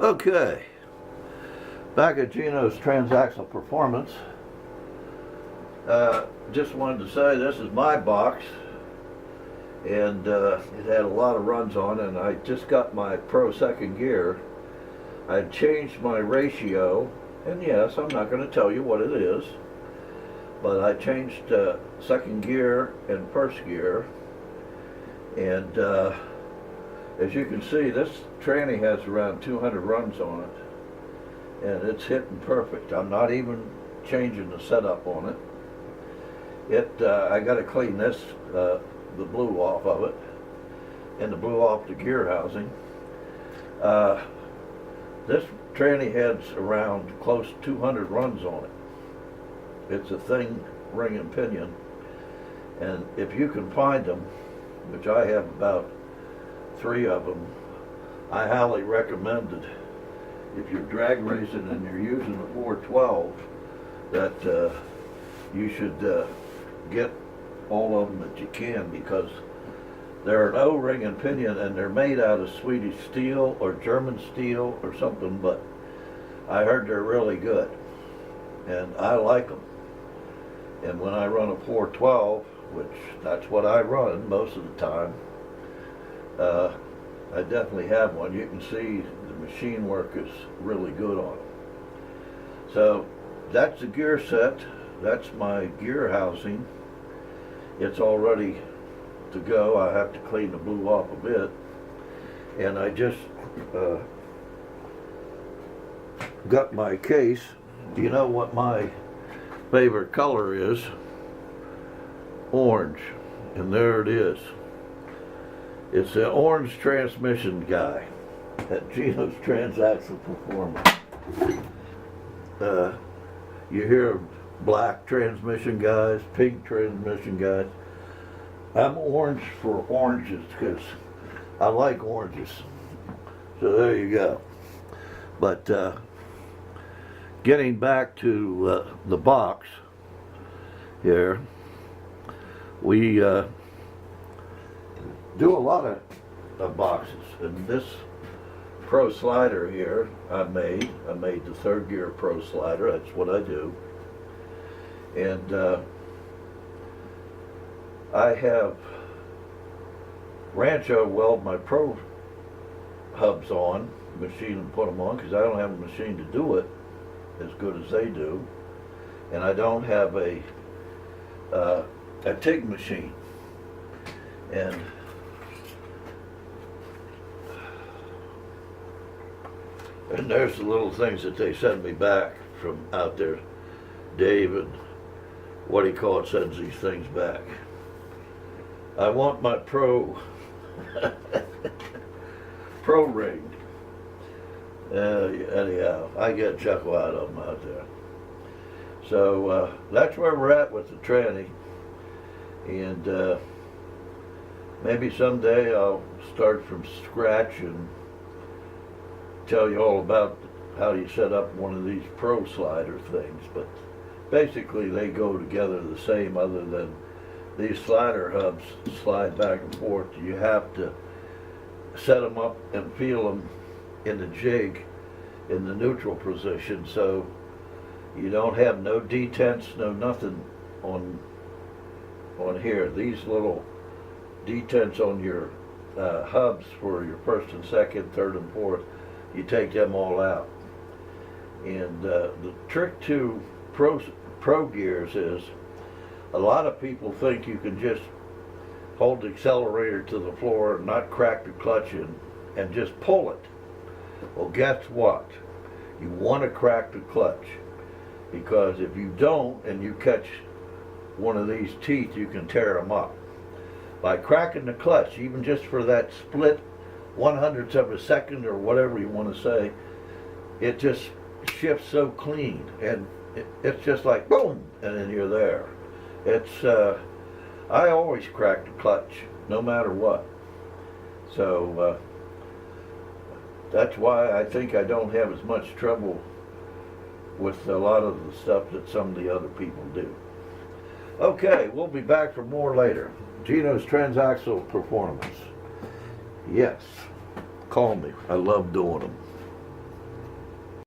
Okay, back at Geno's Transaxle Performance. Just wanted to say this is my box, and it had a lot of runs on it, and I just got my Pro second gear. I changed my ratio, and yes, I'm not going to tell you what it is, but I changed second gear and first gear, and as you can see, this tranny has around 200 runs on it, and it's hitting perfect. I'm not even changing the setup on it. I got to clean this, the blue off of it, and the blue off the gear housing. This tranny has around close to 200 runs on it. It's a thing, ring and pinion, and if you can find them, which I have about 3 of them, I highly recommend it. If you're drag racing and you're using a 412, that you should get all of them that you can, because they're an O-ring and pinion, and they're made out of Swedish steel or German steel or something, but I heard they're really good, and I like them. And when I run a 412, which that's what I run most of the time, I definitely have one. You can see the machine work is really good on it. So that's the gear set. That's my gear housing. It's all ready to go. I have to clean the blue off a bit, and I just got my case. Do you know what my favorite color is? Orange, and there it is. It's the orange transmission guy at Geno's Transaxle Performance. You hear black transmission guys, pink transmission guys. I'm orange for oranges because I like oranges. So there you go. But getting back to the box here, we do a lot of boxes, and this Pro slider here I made the third gear Pro slider. That's what I do, and I have Rancho weld my Pro hubs on machine and put them on, because I don't have a machine to do it as good as they do, and I don't have a TIG machine. And there's the little things that they send me back from out there. Dave and what he calls sends these things back. I want my Pro Pro ring. Anyhow, I get a chuckle out of them out there. So that's where we're at with the tranny, and maybe someday I'll start from scratch and tell you all about how you set up one of these Pro slider things. But basically they go together the same, other than these slider hubs slide back and forth. You have to set them up and feel them in the jig in the neutral position, so you don't have no detents, no nothing on here. These little detents on your hubs for your first and second, third and fourth, you take them all out. And the trick to pro gears is, a lot of people think you can just hold the accelerator to the floor and not crack the clutch and just pull it. Well, guess what? You want to crack the clutch, because if you don't and you catch one of these teeth, you can tear them up. By cracking the clutch, even just for that split 1/100th of a second or whatever you want to say, it just shifts so clean, and it's just like boom, and then you're there. It's I always crack the clutch no matter what, so that's why I think I don't have as much trouble with a lot of the stuff that some of the other people do. Okay, we'll be back for more later. Geno's Transaxle Performance. Yes, call me. I love doing them.